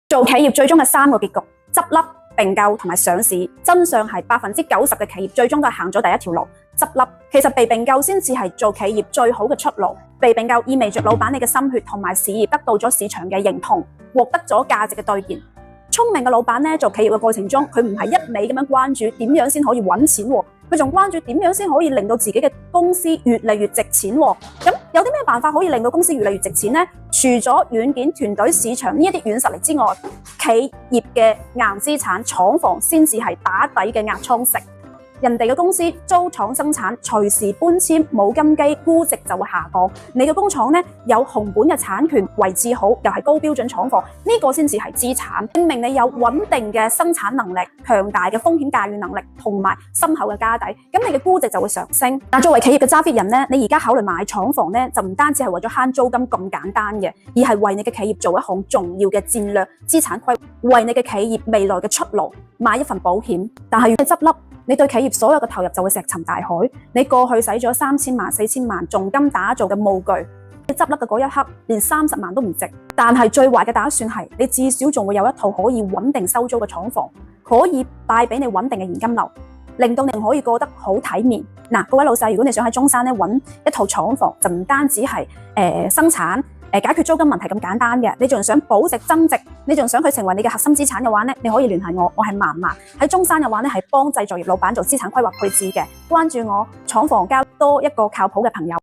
做企業最終嘅3個結局：執笠、併購同埋上市。真相係90%嘅企業最終都係行咗第一條路，執笠。其實被併購先至係做企業最好嘅出路。被併購意味着老闆你嘅心血同埋事業得到咗市場嘅認同，獲得咗價值嘅兌現。聰明嘅老闆呢，做企業嘅過程中，佢唔係一味咁樣關注點樣先可以揾錢喎，佢仲關注點樣先可以令到自己嘅公司越嚟越值錢喎。咁有啲咩辦法可以令到公司越嚟越值錢呢？除咗軟件、團隊、市場呢一啲軟實力之外，企業嘅硬資產廠房先至係打底嘅壓艙石。人哋嘅公司租廠生產，隨時搬遷，冇金雞，估值就會下降。你嘅工廠呢，有紅本嘅產權，位置好，又係高標準廠房，呢個先至係資產，證明你有穩定嘅生產能力、強大嘅風險駕馭能力同埋深厚嘅家底，咁你嘅估值就會上升。但作為企業嘅揸 fit 人呢，你而家考慮買廠房呢，就唔單止係為咗慳租金咁簡單嘅，而係為你嘅企業做一項重要嘅戰略資產規劃，為你嘅企業未來嘅出路買一份保險。但係如果你執笠，你對企業所有嘅投入就會石沉大海。你過去使咗3000萬、4000萬重金打造嘅模具，你執笠嘅嗰一刻，連30萬都唔值。但係最壞嘅打算係，你至少仲會有一套可以穩定收租嘅廠房，可以帶俾你穩定嘅現金流，令到你可以過得好體面。各位老細，如果你想喺中山咧揾一套廠房，就唔單止係生產。解決租金問題咁簡單嘅，你仲想保值增值，你仲想佢成為你嘅核心資產嘅話呢，你可以聯繫我，我係嫲嫲喺中山嘅話呢，係幫製造業老闆做資產規劃配置嘅，關注我廠房交多一個靠譜嘅朋友。